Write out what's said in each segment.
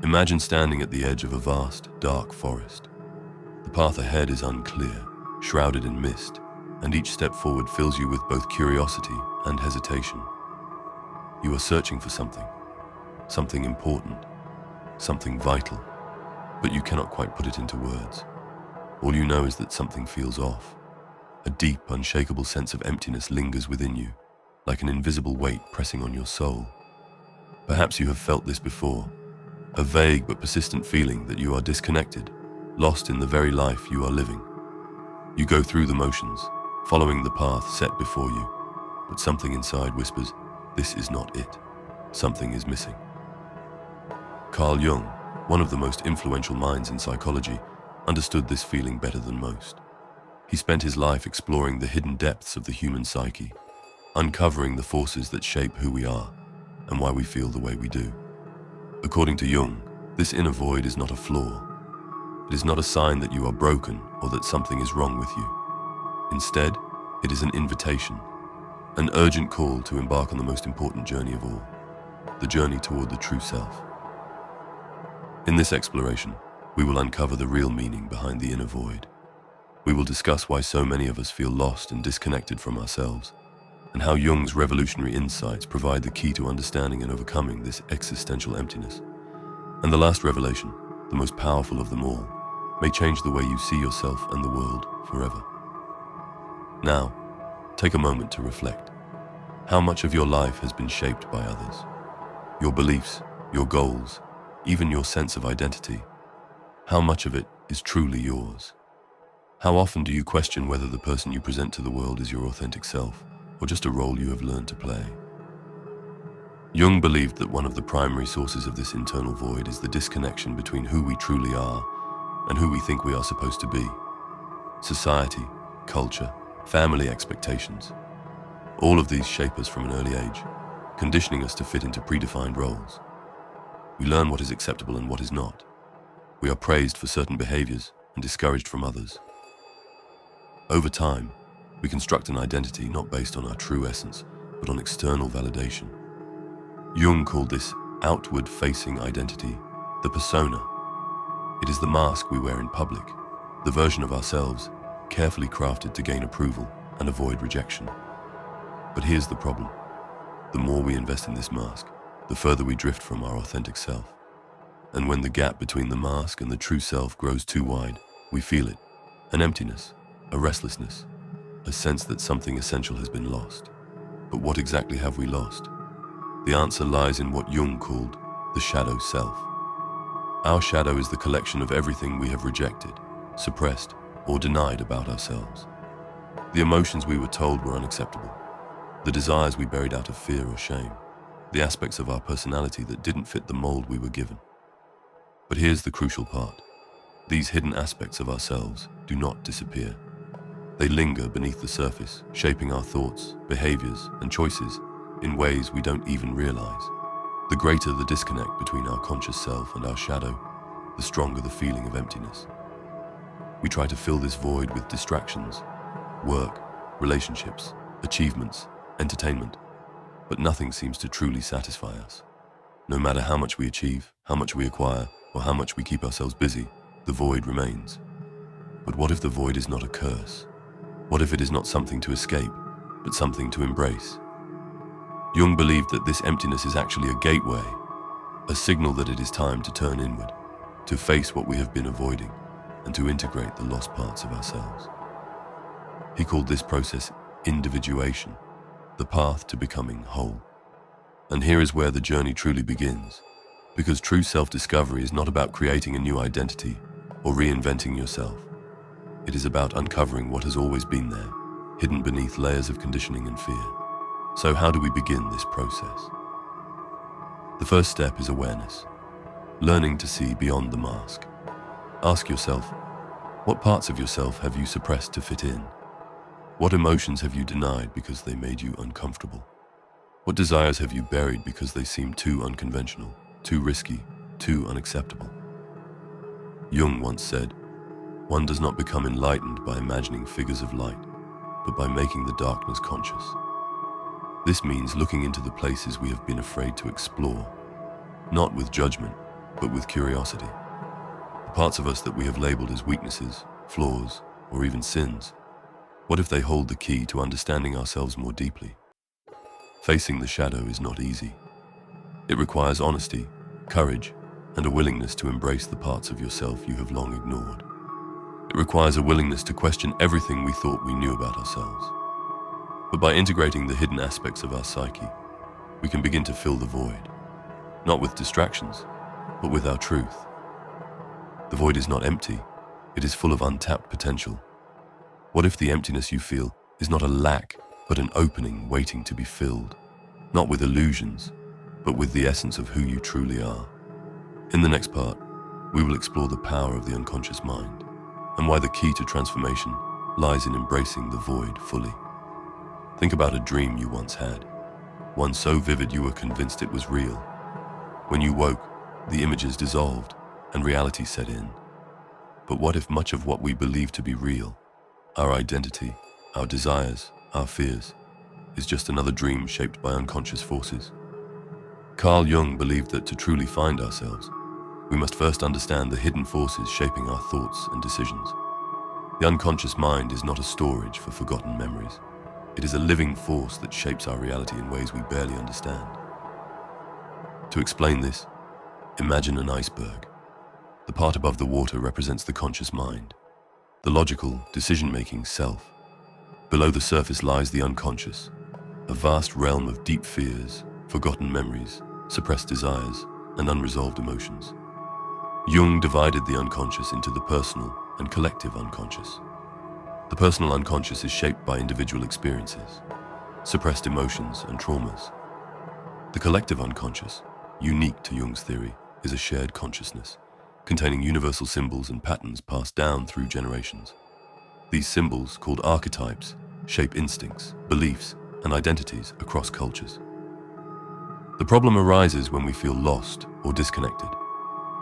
Imagine standing at the edge of a vast, dark forest. The path ahead is unclear, shrouded in mist, and each step forward fills you with both curiosity and hesitation. You are searching for something important, something vital, but you cannot quite put it into words. All you know is that something feels off. A deep, unshakable sense of emptiness lingers within you, like an invisible weight pressing on your soul. Perhaps you have felt this before, a vague but persistent feeling that you are disconnected, lost in the very life you are living. You go through the motions, following the path set before you, but something inside whispers, "This is not it. Something is missing." Carl Jung, one of the most influential minds in psychology, understood this feeling better than most. He spent his life exploring the hidden depths of the human psyche, uncovering the forces that shape who we are and why we feel the way we do. According to Jung, this inner void is not a flaw. It is not a sign that you are broken or that something is wrong with you. Instead, it is an invitation, an urgent call to embark on the most important journey of all, the journey toward the true self. In this exploration, we will uncover the real meaning behind the inner void. We will discuss why so many of us feel lost and disconnected from ourselves, and how Jung's revolutionary insights provide the key to understanding and overcoming this existential emptiness. And the last revelation, the most powerful of them all, may change the way you see yourself and the world forever. Now, take a moment to reflect. How much of your life has been shaped by others? Your beliefs, your goals, even your sense of identity. How much of it is truly yours? How often do you question whether the person you present to the world is your authentic self, or just a role you have learned to play? Jung believed that one of the primary sources of this internal void is the disconnection between who we truly are and who we think we are supposed to be. Society, culture, family expectations. All of these shape us from an early age, conditioning us to fit into predefined roles. We learn what is acceptable and what is not. We are praised for certain behaviors and discouraged from others. Over time, we construct an identity not based on our true essence, but on external validation. Jung called this outward-facing identity the persona. It is the mask we wear in public, the version of ourselves carefully crafted to gain approval and avoid rejection. But here's the problem. The more we invest in this mask, the further we drift from our authentic self. And when the gap between the mask and the true self grows too wide, we feel it. An emptiness, a restlessness, a sense that something essential has been lost. But what exactly have we lost? The answer lies in what Jung called the shadow self. Our shadow is the collection of everything we have rejected, suppressed, or denied about ourselves. The emotions we were told were unacceptable, the desires we buried out of fear or shame, the aspects of our personality that didn't fit the mold we were given. But here's the crucial part. These hidden aspects of ourselves do not disappear. They linger beneath the surface, shaping our thoughts, behaviors, and choices in ways we don't even realize. The greater the disconnect between our conscious self and our shadow, the stronger the feeling of emptiness. We try to fill this void with distractions, work, relationships, achievements, entertainment, but nothing seems to truly satisfy us. No matter how much we achieve, how much we acquire, or how much we keep ourselves busy, the void remains. But what if the void is not a curse? What if it is not something to escape, but something to embrace? Jung believed that this emptiness is actually a gateway, a signal that it is time to turn inward, to face what we have been avoiding, and to integrate the lost parts of ourselves. He called this process individuation, the path to becoming whole. And here is where the journey truly begins, because true self-discovery is not about creating a new identity or reinventing yourself. It is about uncovering what has always been there, hidden beneath layers of conditioning and fear. So how do we begin this process? The first step is awareness, learning to see beyond the mask. Ask yourself, what parts of yourself have you suppressed to fit in? What emotions have you denied because they made you uncomfortable? What desires have you buried because they seemed too unconventional, too risky, too unacceptable? Jung once said, "One does not become enlightened by imagining figures of light, but by making the darkness conscious." This means looking into the places we have been afraid to explore, not with judgment, but with curiosity. The parts of us that we have labeled as weaknesses, flaws, or even sins, what if they hold the key to understanding ourselves more deeply? Facing the shadow is not easy. It requires honesty, courage, and a willingness to embrace the parts of yourself you have long ignored. It requires a willingness to question everything we thought we knew about ourselves. But by integrating the hidden aspects of our psyche, we can begin to fill the void, not with distractions, but with our truth. The void is not empty, it is full of untapped potential. What if the emptiness you feel is not a lack, but an opening waiting to be filled, not with illusions, but with the essence of who you truly are? In the next part, we will explore the power of the unconscious mind and why the key to transformation lies in embracing the void fully. Think about a dream you once had, one so vivid you were convinced it was real. When you woke, the images dissolved and reality set in. But what if much of what we believe to be real, our identity, our desires, our fears, is just another dream shaped by unconscious forces? Carl Jung believed that to truly find ourselves, we must first understand the hidden forces shaping our thoughts and decisions. The unconscious mind is not a storage for forgotten memories. It is a living force that shapes our reality in ways we barely understand. To explain this, imagine an iceberg. The part above the water represents the conscious mind, the logical, decision-making self. Below the surface lies the unconscious, a vast realm of deep fears, forgotten memories, suppressed desires, and unresolved emotions. Jung divided the unconscious into the personal and collective unconscious. The personal unconscious is shaped by individual experiences, suppressed emotions, and traumas. The collective unconscious, unique to Jung's theory, is a shared consciousness, containing universal symbols and patterns passed down through generations. These symbols, called archetypes, shape instincts, beliefs, and identities across cultures. The problem arises when we feel lost or disconnected.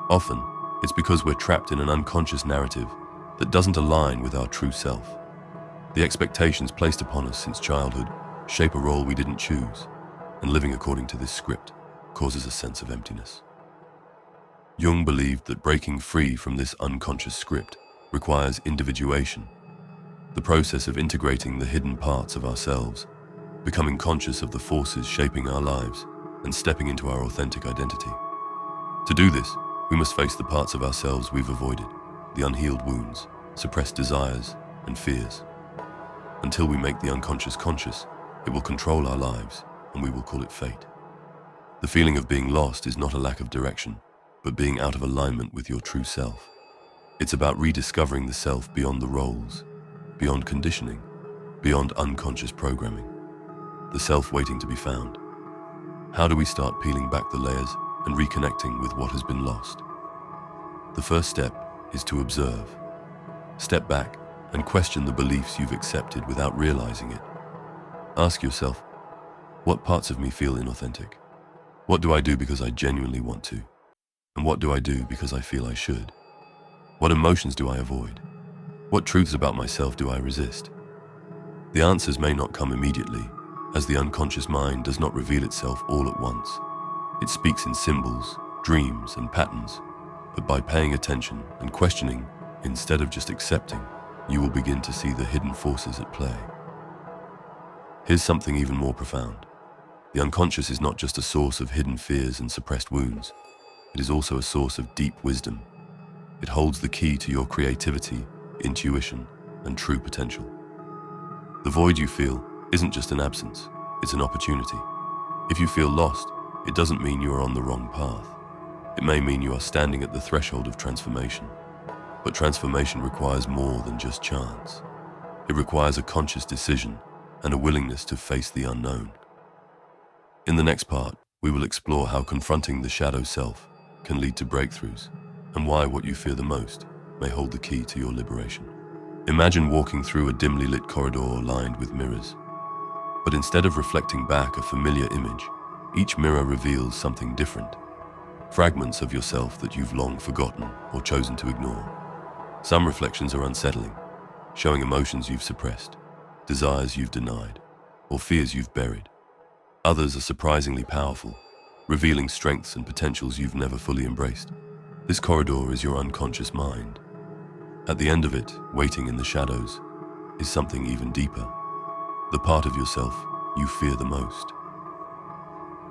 Often, it's because we're trapped in an unconscious narrative that doesn't align with our true self. The expectations placed upon us since childhood shape a role we didn't choose, and living according to this script causes a sense of emptiness. Jung believed that breaking free from this unconscious script requires individuation, the process of integrating the hidden parts of ourselves, becoming conscious of the forces shaping our lives, and stepping into our authentic identity. To do this, we must face the parts of ourselves we've avoided, the unhealed wounds, suppressed desires, and fears. Until we make the unconscious conscious, it will control our lives, and we will call it fate. The feeling of being lost is not a lack of direction, but being out of alignment with your true self. It's about rediscovering the self beyond the roles, beyond conditioning, beyond unconscious programming. The self waiting to be found. How do we start peeling back the layers and reconnecting with what has been lost? The first step is to observe. Step back and question the beliefs you've accepted without realizing it. Ask yourself, what parts of me feel inauthentic? What do I do because I genuinely want to? And what do I do because I feel I should? What emotions do I avoid? What truths about myself do I resist? The answers may not come immediately, as the unconscious mind does not reveal itself all at once. It speaks in symbols, dreams, and patterns, but by paying attention and questioning, instead of just accepting, you will begin to see the hidden forces at play. Here's something even more profound. The unconscious is not just a source of hidden fears and suppressed wounds. It is also a source of deep wisdom. It holds the key to your creativity, intuition, and true potential. The void you feel isn't just an absence, it's an opportunity. If you feel lost, it doesn't mean you are on the wrong path. It may mean you are standing at the threshold of transformation. But transformation requires more than just chance. It requires a conscious decision and a willingness to face the unknown. In the next part, we will explore how confronting the shadow self can lead to breakthroughs, and why what you fear the most may hold the key to your liberation. Imagine walking through a dimly lit corridor lined with mirrors. But instead of reflecting back a familiar image, each mirror reveals something different. Fragments of yourself that you've long forgotten or chosen to ignore. Some reflections are unsettling, showing emotions you've suppressed, desires you've denied, or fears you've buried. Others are surprisingly powerful, revealing strengths and potentials you've never fully embraced. This corridor is your unconscious mind. At the end of it, waiting in the shadows, is something even deeper. The part of yourself you fear the most.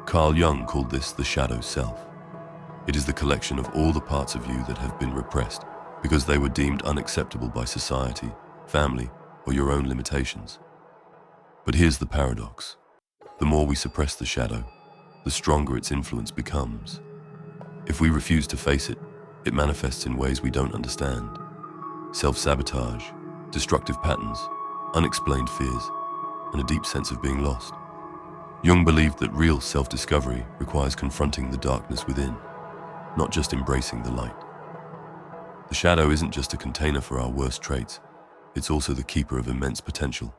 Carl Jung called this the shadow self. It is the collection of all the parts of you that have been repressed because they were deemed unacceptable by society, family, or your own limitations. But here's the paradox. The more we suppress the shadow, the stronger its influence becomes. If we refuse to face it, it manifests in ways we don't understand. Self-sabotage, destructive patterns, unexplained fears, and a deep sense of being lost. Jung believed that real self-discovery requires confronting the darkness within, not just embracing the light. The shadow isn't just a container for our worst traits, it's also the keeper of immense potential.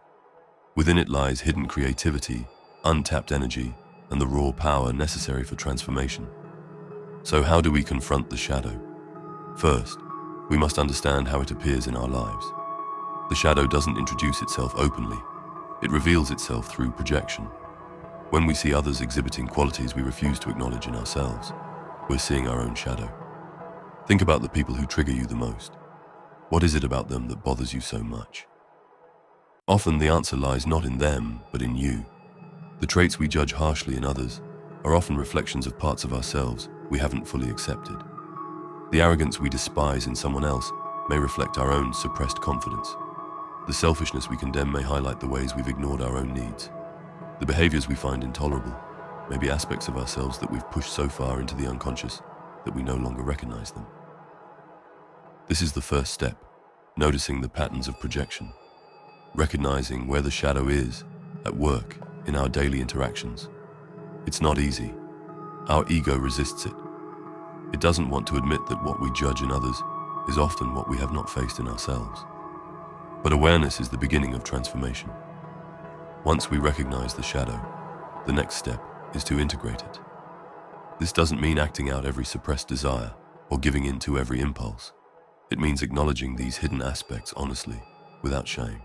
Within it lies hidden creativity, untapped energy, and the raw power necessary for transformation. So how do we confront the shadow? First, we must understand how it appears in our lives. The shadow doesn't introduce itself openly. It reveals itself through projection. When we see others exhibiting qualities we refuse to acknowledge in ourselves, we're seeing our own shadow. Think about the people who trigger you the most. What is it about them that bothers you so much? Often the answer lies not in them, but in you. The traits we judge harshly in others are often reflections of parts of ourselves we haven't fully accepted. The arrogance we despise in someone else may reflect our own suppressed confidence. The selfishness we condemn may highlight the ways we've ignored our own needs. The behaviors we find intolerable may be aspects of ourselves that we've pushed so far into the unconscious that we no longer recognize them. This is the first step, noticing the patterns of projection, recognizing where the shadow is at work in our daily interactions. It's not easy. Our ego resists it. It doesn't want to admit that what we judge in others is often what we have not faced in ourselves. But awareness is the beginning of transformation. Once we recognize the shadow, the next step is to integrate it. This doesn't mean acting out every suppressed desire or giving in to every impulse. It means acknowledging these hidden aspects honestly, without shame.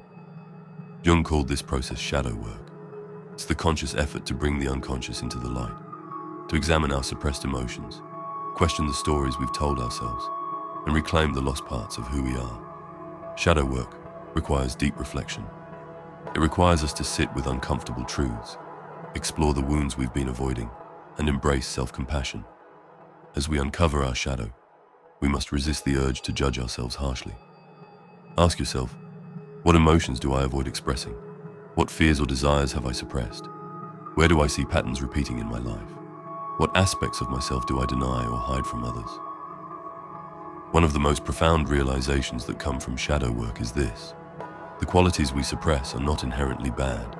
Jung called this process shadow work. It's the conscious effort to bring the unconscious into the light, to examine our suppressed emotions, question the stories we've told ourselves, and reclaim the lost parts of who we are. Shadow work requires deep reflection. It requires us to sit with uncomfortable truths, explore the wounds we've been avoiding, and embrace self-compassion. As we uncover our shadow, we must resist the urge to judge ourselves harshly. Ask yourself, what emotions do I avoid expressing? What fears or desires have I suppressed? Where do I see patterns repeating in my life? What aspects of myself do I deny or hide from others? One of the most profound realizations that come from shadow work is this. The qualities we suppress are not inherently bad.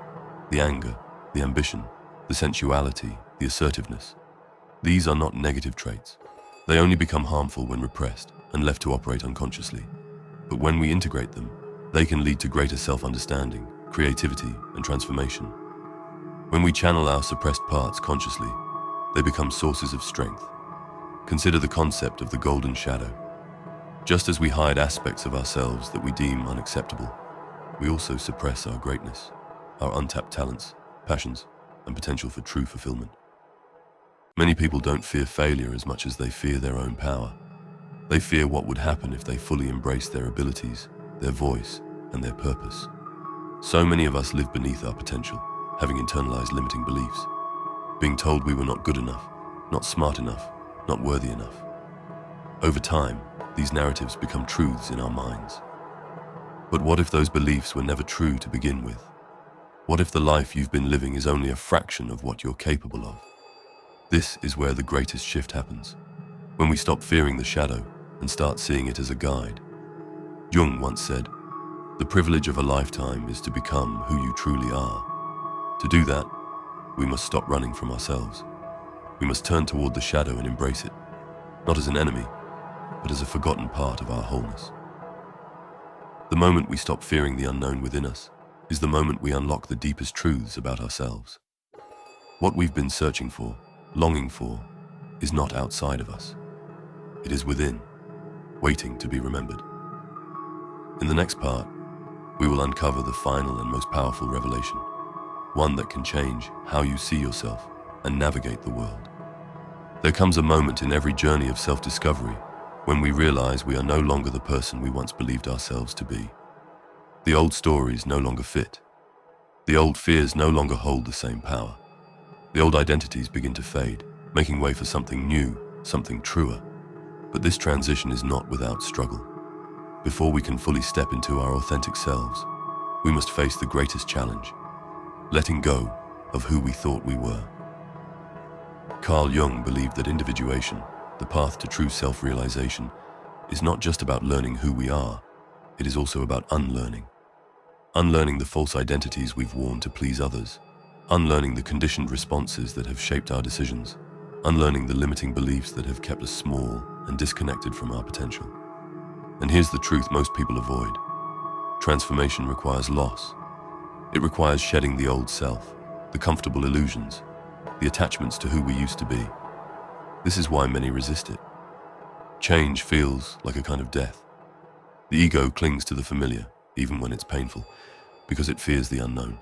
The anger, the ambition, the sensuality, the assertiveness. These are not negative traits. They only become harmful when repressed and left to operate unconsciously. But when we integrate them, they can lead to greater self-understanding, creativity, and transformation. When we channel our suppressed parts consciously, they become sources of strength. Consider the concept of the golden shadow. Just as we hide aspects of ourselves that we deem unacceptable, we also suppress our greatness, our untapped talents, passions, and potential for true fulfillment. Many people don't fear failure as much as they fear their own power. They fear what would happen if they fully embraced their abilities, their voice, and their purpose. So many of us live beneath our potential, having internalized limiting beliefs, being told we were not good enough, not smart enough, not worthy enough. Over time, these narratives become truths in our minds. But what if those beliefs were never true to begin with? What if the life you've been living is only a fraction of what you're capable of? This is where the greatest shift happens, when we stop fearing the shadow and start seeing it as a guide. Jung once said, "The privilege of a lifetime is to become who you truly are." To do that, we must stop running from ourselves. We must turn toward the shadow and embrace it, not as an enemy, but as a forgotten part of our wholeness. The moment we stop fearing the unknown within us is the moment we unlock the deepest truths about ourselves. What we've been searching for, longing for, is not outside of us. It is within, waiting to be remembered. In the next part, we will uncover the final and most powerful revelation, one that can change how you see yourself and navigate the world. There comes a moment in every journey of self-discovery when we realize we are no longer the person we once believed ourselves to be. The old stories no longer fit. The old fears no longer hold the same power. The old identities begin to fade, making way for something new, something truer. But this transition is not without struggle. Before we can fully step into our authentic selves, we must face the greatest challenge, letting go of who we thought we were. Carl Jung believed that individuation, the path to true self-realization, is not just about learning who we are, it is also about unlearning. Unlearning the false identities we've worn to please others, unlearning the conditioned responses that have shaped our decisions, unlearning the limiting beliefs that have kept us small and disconnected from our potential. And here's the truth most people avoid. Transformation requires loss. It requires shedding the old self, the comfortable illusions, the attachments to who we used to be. This is why many resist it. Change feels like a kind of death. The ego clings to the familiar, even when it's painful, because it fears the unknown.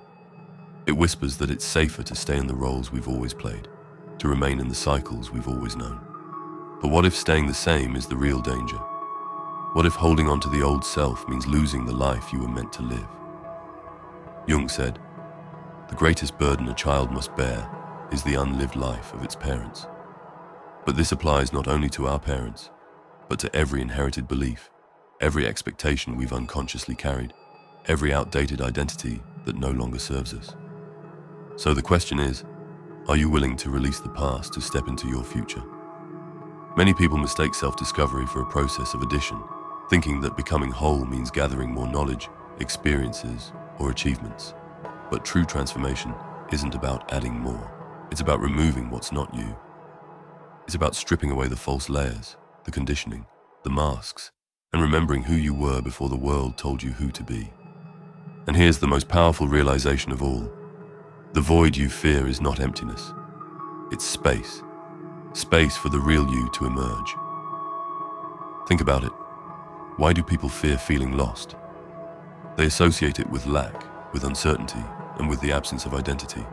It whispers that it's safer to stay in the roles we've always played, to remain in the cycles we've always known. But what if staying the same is the real danger? What if holding on to the old self means losing the life you were meant to live? Jung said, "The greatest burden a child must bear is the unlived life of its parents." But this applies not only to our parents, but to every inherited belief, every expectation we've unconsciously carried, every outdated identity that no longer serves us. So the question is, are you willing to release the past to step into your future? Many people mistake self-discovery for a process of addition, thinking that becoming whole means gathering more knowledge, experiences, or achievements. But true transformation isn't about adding more. It's about removing what's not you. It's about stripping away the false layers, the conditioning, the masks, and remembering who you were before the world told you who to be. And here's the most powerful realization of all. The void you fear is not emptiness. It's space. Space for the real you to emerge. Think about it. Why do people fear feeling lost? They associate it with lack, with uncertainty, and with the absence of identity.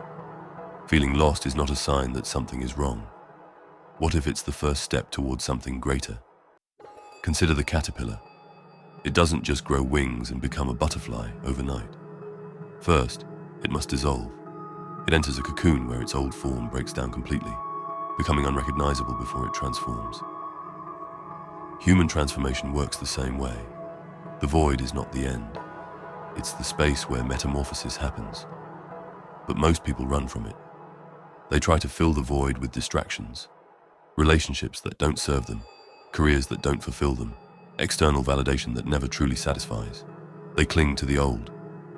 Feeling lost is not a sign that something is wrong. What if it's the first step towards something greater? Consider the caterpillar. It doesn't just grow wings and become a butterfly overnight. First, it must dissolve. It enters a cocoon where its old form breaks down completely, becoming unrecognizable before it transforms. Human transformation works the same way. The void is not the end. It's the space where metamorphosis happens. But most people run from it. They try to fill the void with distractions, relationships that don't serve them, careers that don't fulfill them, external validation that never truly satisfies. They cling to the old,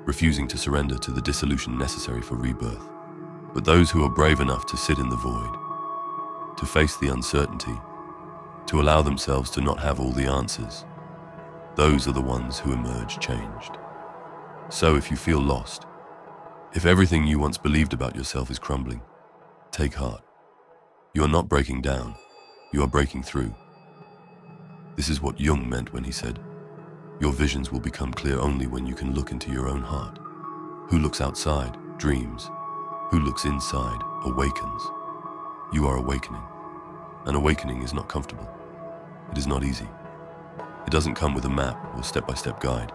refusing to surrender to the dissolution necessary for rebirth. But those who are brave enough to sit in the void, to face the uncertainty, to allow themselves to not have all the answers, those are the ones who emerge changed. So if you feel lost, if everything you once believed about yourself is crumbling, take heart. You are not breaking down, you are breaking through. This is what Jung meant when he said, "Your visions will become clear only when you can look into your own heart. Who looks outside dreams. Who looks inside awakens." You are awakening. An awakening is not comfortable. It is not easy. It doesn't come with a map or step-by-step guide,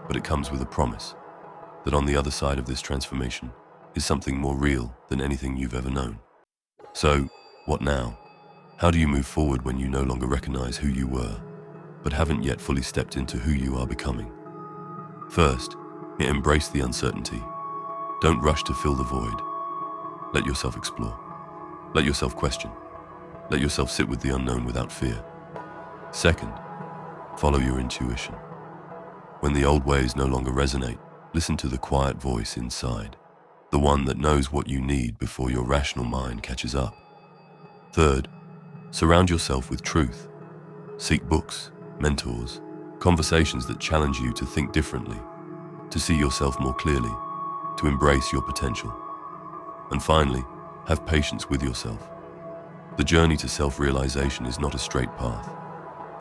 but it comes with a promise that on the other side of this transformation is something more real than anything you've ever known. So, what now? How do you move forward when you no longer recognize who you were, but haven't yet fully stepped into who you are becoming? First, embrace the uncertainty. Don't rush to fill the void. Let yourself explore. Let yourself question. Let yourself sit with the unknown without fear. Second, follow your intuition. When the old ways no longer resonate, listen to the quiet voice inside, the one that knows what you need before your rational mind catches up. Third, surround yourself with truth. Seek books, mentors, conversations that challenge you to think differently, to see yourself more clearly, to embrace your potential. And finally, have patience with yourself. The journey to self-realization is not a straight path.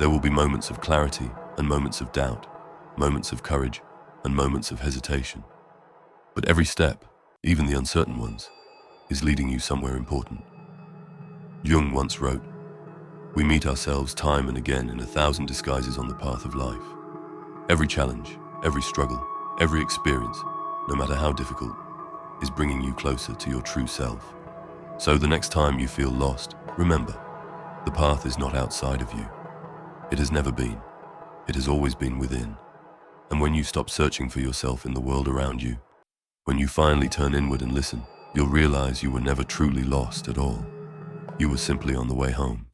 There will be moments of clarity and moments of doubt, moments of courage and moments of hesitation. But every step, even the uncertain ones, is leading you somewhere important. Jung once wrote, "We meet ourselves time and again in 1,000 disguises on the path of life. Every challenge, every struggle, every experience, no matter how difficult, is bringing you closer to your true self. So the next time you feel lost, remember, the path is not outside of you. It has never been. It has always been within. And when you stop searching for yourself in the world around you, when you finally turn inward and listen, you'll realize you were never truly lost at all. You were simply on the way home."